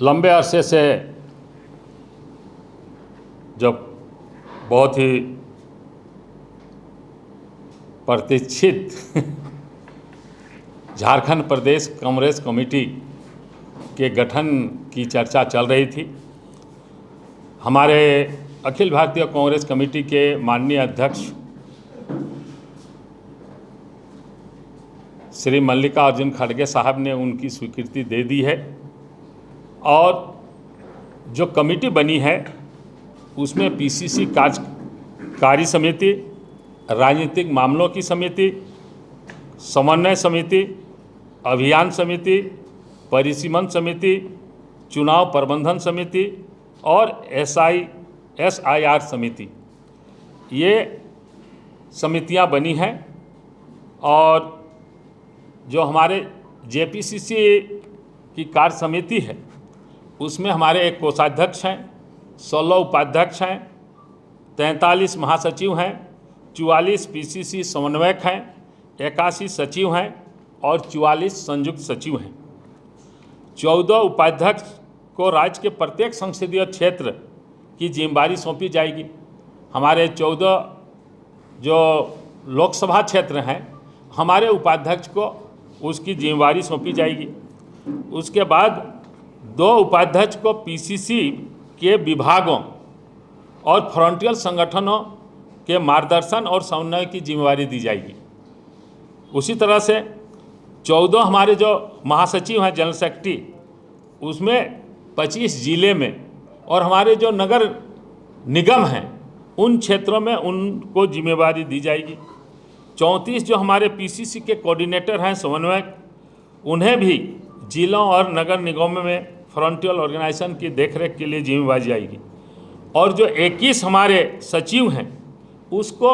लंबे अरसे से जो बहुत ही प्रतीक्षित झारखंड प्रदेश कांग्रेस कमेटी के गठन की चर्चा चल रही थी। हमारे अखिल भारतीय कांग्रेस कमेटी के माननीय अध्यक्ष श्री मल्लिकार्जुन खड़गे साहब ने उनकी स्वीकृति दे दी है और जो कमेटी बनी है उसमें पीसीसी कार्य समिति, राजनीतिक मामलों की समिति, समन्वय समिति, अभियान समिति, परिसीमन समिति, चुनाव प्रबंधन समिति और SIR समिति, ये समितियां बनी हैं। और जो हमारे JPCC की कार्य समिति है उसमें हमारे एक कोषाध्यक्ष हैं, 16 उपाध्यक्ष हैं, 43 महासचिव हैं, 44 PCC समन्वयक हैं, 81 सचिव हैं और 44 संयुक्त सचिव हैं। 14 उपाध्यक्ष को राज्य के प्रत्येक संसदीय क्षेत्र की जिम्मेदारी सौंपी जाएगी। हमारे 14 जो लोकसभा क्षेत्र हैं, हमारे उपाध्यक्ष को उसकी जिम्मेदारी सौंपी जाएगी। उसके बाद 2 उपाध्यक्ष को PCC के विभागों और फ्रंटियल संगठनों के मार्गदर्शन और समन्वय की जिम्मेदारी दी जाएगी। उसी तरह से 14 हमारे जो महासचिव हैं, जनरल सेक्रेटरी, उसमें 25 जिले में और हमारे जो नगर निगम हैं उन क्षेत्रों में उनको जिम्मेदारी दी जाएगी। 34 जो हमारे PCC के कोऑर्डिनेटर हैं, समन्वयक, उन्हें भी जिलों और नगर निगमों में फ्रंटियल ऑर्गेनाइजेशन की देखरेख के लिए जिम्मेदारी जाएगी। और जो 21 हमारे सचिव हैं उसको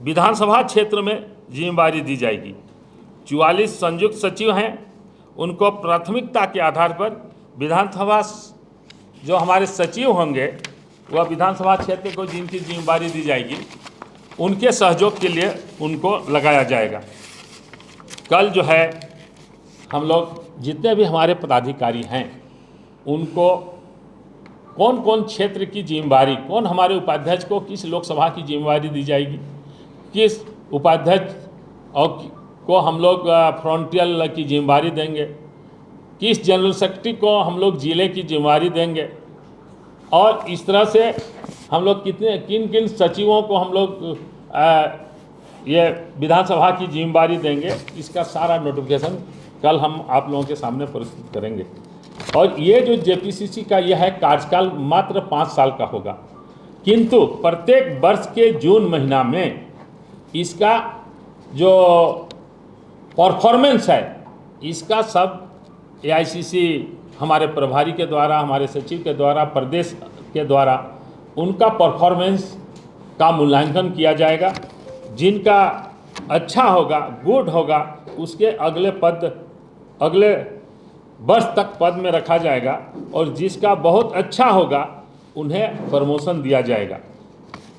विधानसभा क्षेत्र में जिम्मेदारी दी जाएगी। 44 संयुक्त सचिव हैं, उनको प्राथमिकता के आधार पर विधानसभा जो हमारे सचिव होंगे वह विधानसभा क्षेत्र को जिनकी जिम्मेदारी दी जाएगी उनके सहयोग के लिए उनको लगाया जाएगा। कल जो है हम लोग जितने भी हमारे पदाधिकारी हैं उनको कौन कौन क्षेत्र की जिम्मेदारी, कौन हमारे उपाध्यक्ष को किस लोकसभा की जिम्मेदारी दी जाएगी, किस उपाध्यक्ष और को हम लोग फ्रंटियल की जिम्मेदारी देंगे, किस जनरल सेक्रेटरी को हम लोग जिले की जिम्मेदारी देंगे और इस तरह से हम लोग किन किन सचिवों को हम लोग ये विधानसभा की जिम्मेदारी देंगे, इसका सारा नोटिफिकेशन कल हम आप लोगों के सामने प्रस्तुत करेंगे। और ये जो JPCC का यह है कार्यकाल मात्र 5 साल का होगा, किंतु प्रत्येक वर्ष के जून महीना में इसका जो परफॉर्मेंस है इसका सब AICC हमारे प्रभारी के द्वारा, हमारे सचिव के द्वारा, प्रदेश के द्वारा उनका परफॉर्मेंस का मूल्यांकन किया जाएगा। जिनका अच्छा होगा, गुड होगा, उसके अगले वर्ष तक पद में रखा जाएगा और जिसका बहुत अच्छा होगा उन्हें प्रमोशन दिया जाएगा।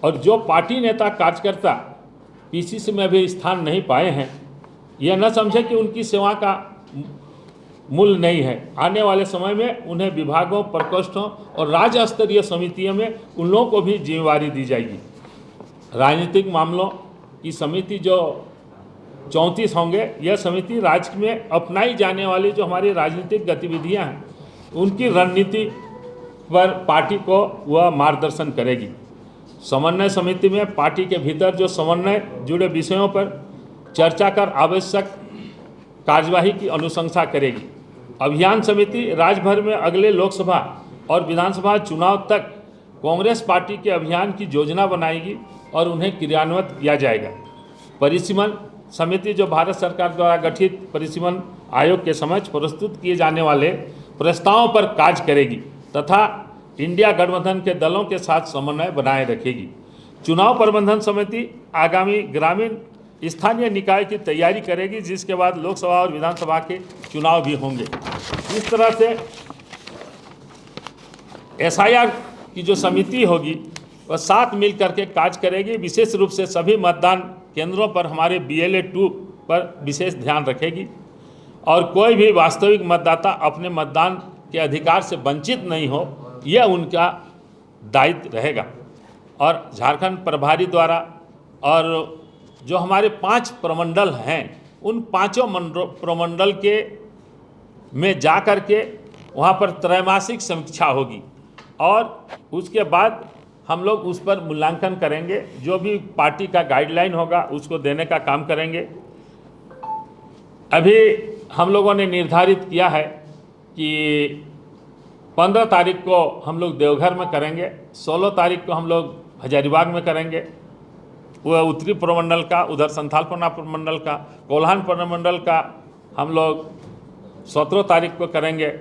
और जो पार्टी नेता कार्यकर्ता PCC में भी स्थान नहीं पाए हैं, यह न समझे कि उनकी सेवा का मूल्य नहीं है। आने वाले समय में उन्हें विभागों, प्रकोष्ठों और राज्य स्तरीय समितियों में उन लोगों को भी जिम्मेदारी दी जाएगी। राजनीतिक मामलों की समिति जो 34 होंगे, यह समिति राज्य में अपनाई जाने वाली जो हमारी राजनीतिक गतिविधियां हैं उनकी रणनीति पर पार्टी को वह मार्गदर्शन करेगी। समन्वय समिति में पार्टी के भीतर जो समन्वय जुड़े विषयों पर चर्चा कर आवश्यक कार्यवाही की अनुशंसा करेगी। अभियान समिति राज्य भर में अगले लोकसभा और विधानसभा चुनाव तक कांग्रेस पार्टी के अभियान की योजना बनाएगी और उन्हें क्रियान्वित किया जाएगा। परिसीमन समिति जो भारत सरकार द्वारा गठित परिसीमन आयोग के समक्ष प्रस्तुत किए जाने वाले प्रस्तावों पर कार्य करेगी तथा इंडिया गठबंधन के दलों के साथ समन्वय बनाए रखेगी। चुनाव प्रबंधन समिति आगामी ग्रामीण स्थानीय निकाय की तैयारी करेगी, जिसके बाद लोकसभा और विधानसभा के चुनाव भी होंगे। इस तरह से SIR की जो समिति होगी वह साथ मिल करके कार्य करेगी। विशेष रूप से सभी मतदान केंद्रों पर हमारे BLA 2 पर विशेष ध्यान रखेगी और कोई भी वास्तविक मतदाता अपने मतदान के अधिकार से वंचित नहीं हो, यह उनका दायित्व रहेगा। और झारखंड प्रभारी द्वारा और जो हमारे 5 प्रमंडल हैं, उन 5 प्रमंडल के में जा कर के वहाँ पर त्रैमासिक समीक्षा होगी और उसके बाद हम लोग उस पर मूल्यांकन करेंगे। जो भी पार्टी का गाइडलाइन होगा उसको देने का काम करेंगे। अभी हम लोगों ने निर्धारित किया है कि 15 तारीख को हम लोग देवघर में करेंगे, 16 तारीख को हम लोग हजारीबाग में करेंगे, वह उत्तरी प्रमंडल का, उधर संथालपना प्रमंडल का, कोल्हान प्रमंडल का हम लोग 17 तारीख को करेंगे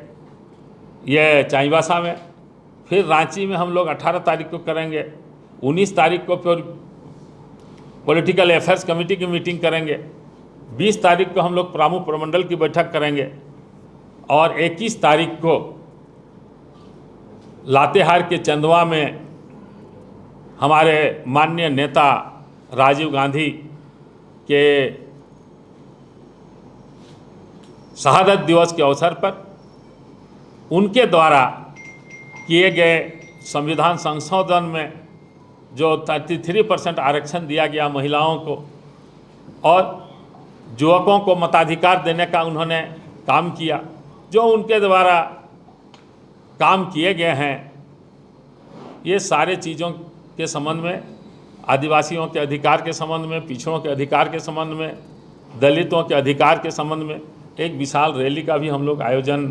ये चाईबासा में, फिर रांची में हम लोग 18 तारीख को करेंगे, 19 तारीख को फिर पॉलिटिकल अफेयर्स कमेटी की मीटिंग करेंगे, 20 तारीख को हम लोग प्रमुख प्रमंडल की बैठक करेंगे और 21 तारीख को लातेहार के चंदवा में हमारे माननीय नेता राजीव गांधी के शहादत दिवस के अवसर पर उनके द्वारा किए गए संविधान संशोधन में जो 33% आरक्षण दिया गया महिलाओं को और युवकों को मताधिकार देने का उन्होंने काम किया, जो उनके द्वारा काम किए गए हैं, ये सारे चीज़ों के संबंध में, आदिवासियों के अधिकार के संबंध में, पिछड़ों के अधिकार के संबंध में, दलितों के अधिकार के संबंध में एक विशाल रैली का भी हम लोग आयोजन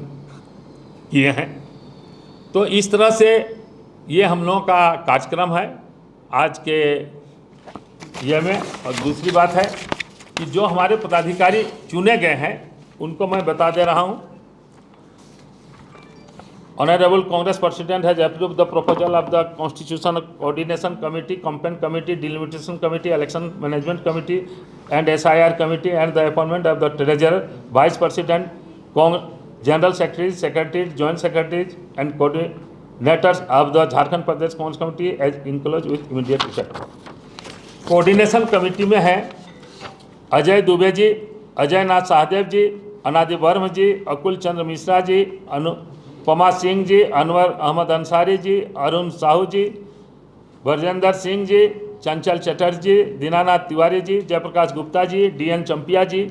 किए हैं। तो इस तरह से ये हम लोगों का कार्यक्रम है आज के ये में। और दूसरी बात है कि जो हमारे पदाधिकारी चुने गए हैं उनको मैं बता दे रहा हूँ। Honorable Congress President has approved the proposal of the Constitution Coordination Committee, Campaign Committee, Delimitation Committee, Election Management Committee and SIR Committee, and the appointment of the Treasurer, Vice President, General Secretaries, Secretaries, Joint Secretaries and Coordinators of the Jharkhand Pradesh Congress Committee as enclosed with immediate effect. Coordination committee में हैं अजय दुबे जी, अजय नाथ सहदेव जी, अनादि worm जी, अकुल चंद्र मिश्रा जी, अनुपमा सिंह जी, अनवर अहमद अंसारी जी, अरुण साहू जी, ब्रजेंद्र सिंह जी, चंचल Chatterjee, Dinanath Tiwari ji, Jayaprakash Gupta ji, DN Champia जी,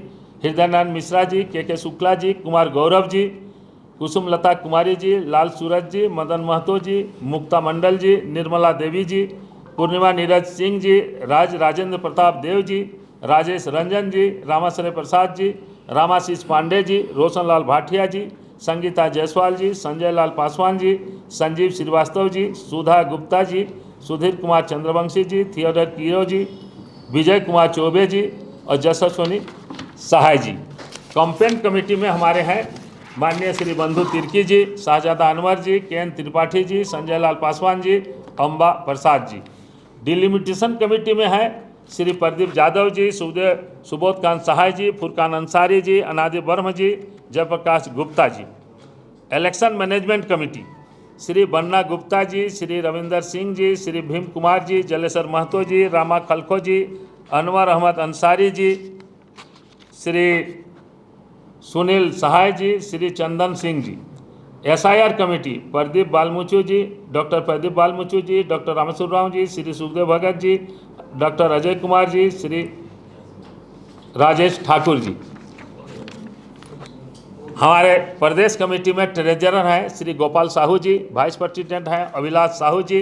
Hridaynarayan Mishra ji, KK Shukla ji, Kumar Gaurav ji, कुसुम लता कुमारी जी, लाल सूरज जी, मदन महतो जी, मुक्ता मंडल जी, निर्मला देवी जी, पूर्णिमा नीरज सिंह जी, राजेंद्र प्रताप देव जी, राजेश रंजन जी, रामाश्रय प्रसाद जी, रामाशीष पांडे जी, रोशन लाल भाटिया जी, संगीता जायसवाल जी, संजय लाल पासवान जी, संजीव श्रीवास्तव जी, सुधा गुप्ता जी, सुधीर कुमार चंद्रवंशी जी, Theodore कीरो जी, विजय कुमार चौबे जी और यशस्विनी सहाय जी। Campaign committee में हमारे हैं माननीय श्री बंधु तिर्की जी, शाहजादा अनवर जी, KN Tripathi ji, Sanjay Lal Paswan ji, Amba Prasad ji. Delimitation committee में है श्री प्रदीप यादव जी, सुबोध कांत सहाय जी, फुरकान अंसारी जी, अनादि वर्म जी, Jayaprakash Gupta ji. Election management committee Shri Banna Gupta ji, Shri Ravinder Singh ji, Shri Bhim Kumar ji, Jaleshwar Mahato जी, रामा खलखो जी, अनवर अहमद अंसारी जी, श्री सुनील सहाय जी, श्री चंदन सिंह जी। SIR कमेटी प्रदीप बालमुचू जी, डॉक्टर प्रदीप बालमुचू जी, डॉक्टर रामेश्वर राव जी, श्री सुखदेव भगत जी, डॉक्टर अजय कुमार जी, श्री राजेश ठाकुर जी। हमारे प्रदेश कमेटी में ट्रेजरर हैं श्री गोपाल साहू जी, वाइस प्रेसिडेंट हैं अभिलाष साहू जी,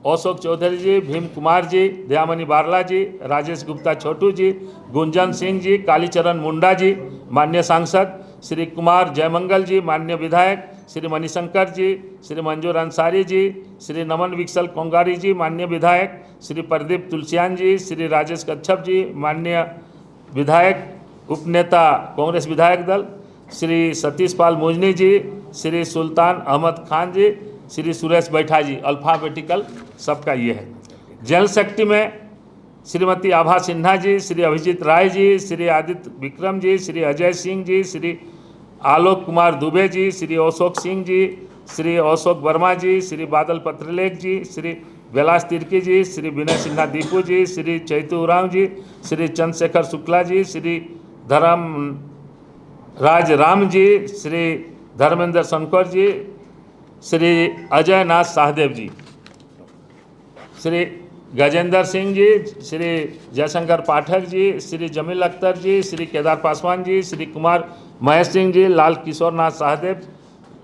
अशोक चौधरी जी, भीम कुमार जी, दयामणि बारला जी, राजेश गुप्ता छोटू जी, गुंजन सिंह जी, कालीचरण मुंडा जी, माननीय सांसद, श्री कुमार जयमंगल जी, माननीय विधायक, श्री मणिशंकर जी, श्री मंजूर अंसारी जी, श्री नमन विक्सल कोंगारी जी, माननीय विधायक, श्री प्रदीप तुलसियान जी, श्री राजेश कच्छप जी, माननीय विधायक उपनेता कांग्रेस विधायक दल, श्री सतीश पाल मुजनी जी, श्री सुल्तान अहमद खान जी, श्री सुरेश बैठा जी। अल्फ़ाबेटिकल सबका ये है। जनरल सेक्रेटरी में श्रीमती आभा सिन्हा जी, श्री अभिजीत राय जी, श्री आदित्य विक्रम जी, श्री अजय सिंह जी, श्री आलोक कुमार दुबे जी, श्री अशोक सिंह जी, श्री अशोक वर्मा जी, श्री बादल पत्रलेख जी, श्री कैलाश तिर्की जी, श्री विनय सिन्हा दीपू जी, श्री चैतू उरांव जी, श्री चंद्रशेखर शुक्ला जी, श्री धर्म राज राम जी, श्री धर्मेंद्र शंकर जी, श्री अजय नाथ सहदेव जी, श्री गजेंद्र सिंह जी, श्री जयशंकर पाठक जी, श्री जमील अख्तर जी, श्री केदार पासवान जी, श्री कुमार महेश सिंह जी, लाल किशोर नाथ सहदेव,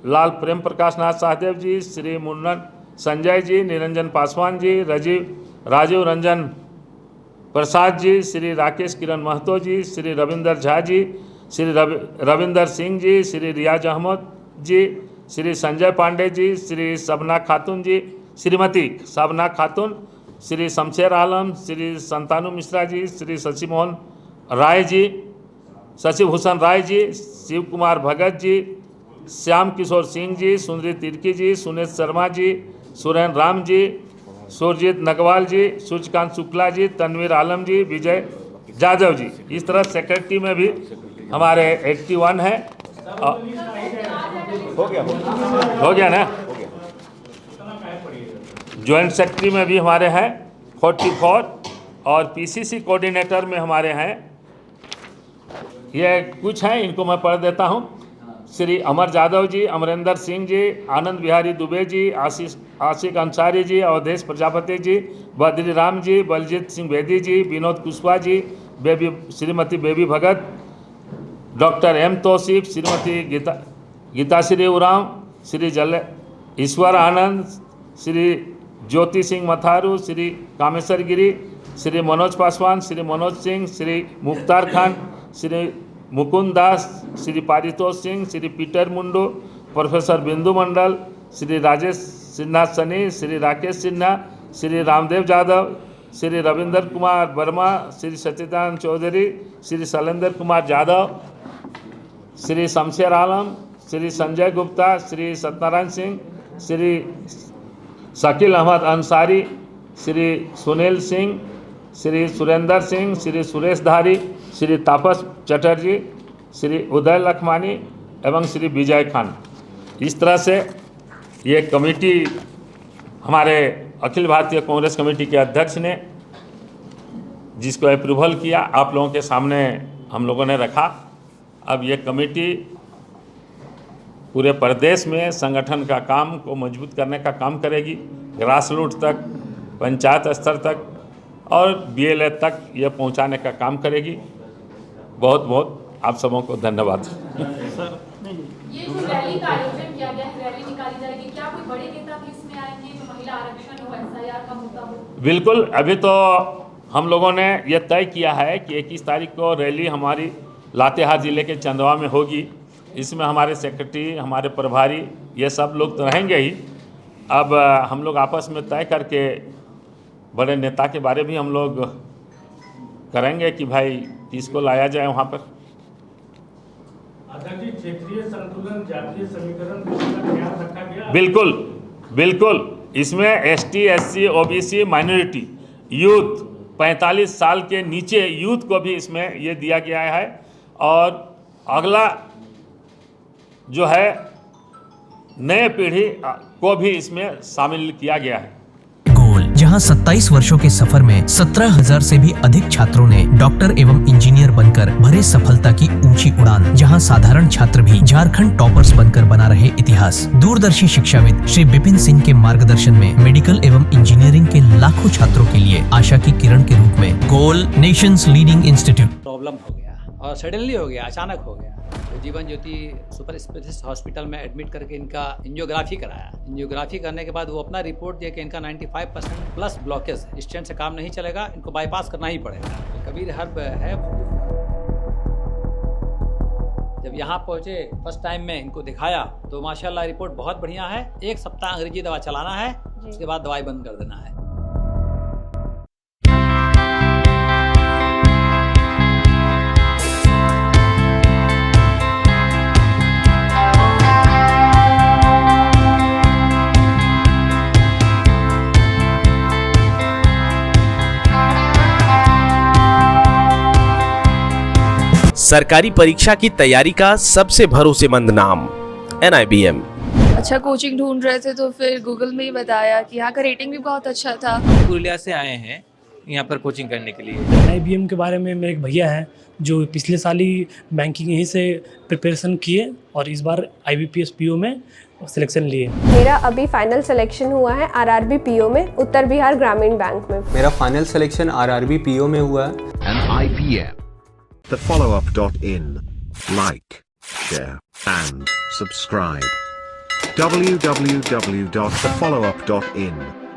लाल प्रेम प्रकाश नाथ सहदेव जी, श्री मुन्नन संजय जी, निरंजन पासवान जी, राजीव रंजन प्रसाद जी, श्री राकेश किरण महतो जी, श्री रविंदर झा जी, श्री रविंदर सिंह जी, श्री रियाज अहमद जी, श्री संजय पांडे जी, श्री सबना खातून जी, श्रीमती सबना खातून, श्री शमशेर आलम, श्री संतानु मिश्रा जी, श्री शशिमोहन राय जी, शशिभूषण राय जी, शिव कुमार भगत जी, श्याम किशोर सिंह जी, सुंदरी तिर्की जी, सुनीत शर्मा जी, सुरेन राम जी, सुरजीत नगवाल जी, सूर्यकांत शुक्ला जी, तनवीर आलम जी, विजय जाधव जी। इस तरह सेक्रेटरी में भी हमारे 81 है। हो गया ना। ज्वाइंट सेक्रेटरी में भी हमारे हैं 44 और पीसीसी कोऑर्डिनेटर में हमारे हैं, ये कुछ हैं, इनको मैं पढ़ देता हूं। श्री अमर जादव जी, अमरेंद्र सिंह जी, आनंद बिहारी दुबे जी, आशिक अंसारी जी, अवधेश प्रजापति जी, बद्री राम जी, बलजीत सिंह बेदी जी, विनोद कुशवाहा जी, श्रीमती बेबी भगत, डॉक्टर एम तौसीफ, श्रीमती गीताश्री उरांव, श्री ईश्वर आनंद, श्री ज्योति सिंह मथारू, श्री कामेश्वर गिरी, श्री मनोज पासवान, श्री मनोज सिंह, श्री मुख्तार खान, श्री मुकुंद दास, श्री पारितोष सिंह, श्री पीटर मुंडू, प्रोफेसर बिंदु मंडल, श्री राजेश सिन्हा सनी, श्री राकेश सिन्हा, श्री रामदेव यादव, श्री रविंदर कुमार वर्मा, श्री सत्यनारायण चौधरी, श्री शैलेंद्र कुमार यादव, श्री शमशेर आलम, श्री संजय गुप्ता, श्री सत्यनारायण सिंह, श्री शकील अहमद अंसारी, श्री सुनील सिंह, श्री सुरेंद्र सिंह, श्री सुरेश धारी, श्री तापस चटर्जी, श्री उदय लखमानी एवं श्री विजय खान। इस तरह से ये कमेटी हमारे अखिल भारतीय कांग्रेस कमेटी के अध्यक्ष ने जिसको अप्रूवल किया, आप लोगों के सामने हम लोगों ने रखा। अब ये कमेटी पूरे प्रदेश में संगठन का काम को मजबूत करने का काम करेगी, ग्रास रूट तक, पंचायत स्तर तक और BLA तक ये पहुंचाने का काम करेगी। बहुत बहुत आप सबों को धन्यवाद। ये जो रैली का आयोजन किया गया है, रैली निकाली जाएगी, क्या कोई बड़े नेता भी इसमें आएंगे जो महिला आरक्षण हो, SIR का मुद्दा हो? बिल्कुल, अभी तो हम लोगों ने ये तय किया है कि 21 तारीख को रैली हमारी लातेहार जिले के चंदवा में होगी। इसमें हमारे सेक्रेटरी, हमारे प्रभारी, ये सब लोग तो रहेंगे ही। अब हम लोग आपस में तय करके बड़े नेता के बारे भी हम लोग करेंगे कि भाई किसको लाया जाए वहाँ पर। अध्यक्ष जी, क्षेत्रीय संतुलन, जातीय समीकरण का ध्यान रखा गया? बिल्कुल बिल्कुल, इसमें ST SC OBC minority youth 45 साल के नीचे यूथ को भी इसमें ये दिया गया है। और अगला जो है नए पीढ़ी को भी इसमें शामिल किया गया है। जहां 27 वर्षों के सफर में 17,000 से भी अधिक छात्रों ने डॉक्टर एवं इंजीनियर बनकर भरे सफलता की ऊंची उड़ान, जहां साधारण छात्र भी झारखंड टॉपर्स बनकर बना रहे इतिहास। दूरदर्शी शिक्षाविद श्री विपिन सिंह के मार्गदर्शन में मेडिकल एवं इंजीनियरिंग के लाखों छात्रों के लिए आशा की किरण के रूप में गोल नेशंस लीडिंग इंस्टीट्यूट। प्रॉब्लम हो गया और सडनली हो गया, अचानक हो गया। तो Jeevan Jyoti super specialist hospital में एडमिट करके इनका एंजियोग्राफी कराया। एंजियोग्राफी करने के बाद वो अपना रिपोर्ट दिया कि इनका 95% प्लस ब्लॉकेज, स्टेंट से काम नहीं चलेगा, इनको बाईपास करना ही पड़ेगा। कबीर हर्ब है। जब यहाँ पहुँचे फर्स्ट टाइम में इनको दिखाया तो माशाल्लाह रिपोर्ट बहुत बढ़िया है। 1 सप्ताह अंग्रेजी दवा चलाना है, उसके बाद दवाई बंद कर देना है। सरकारी परीक्षा की तैयारी का सबसे भरोसेमंद नाम NIBM। अच्छा कोचिंग ढूंढ रहे थे तो फिर गूगल में ही बताया कि यहाँ का रेटिंग भी बहुत अच्छा था। पुरुलिया से आए हैं यहाँ पर कोचिंग करने के लिए। NIBM के बारे में मेरे एक भैया हैं, जो पिछले साल ही बैंकिंग यहीं से प्रिपरेशन किए और इस बार IBPS PO में सिलेक्शन लिए। मेरा अभी फाइनल सिलेक्शन हुआ है RRB PO में, उत्तर बिहार ग्रामीण बैंक में। मेरा फाइनल सिलेक्शन RRB PO में हुआ है। IPM. TheFollowUp.in. Like, share, and subscribe. www.thefollowup.in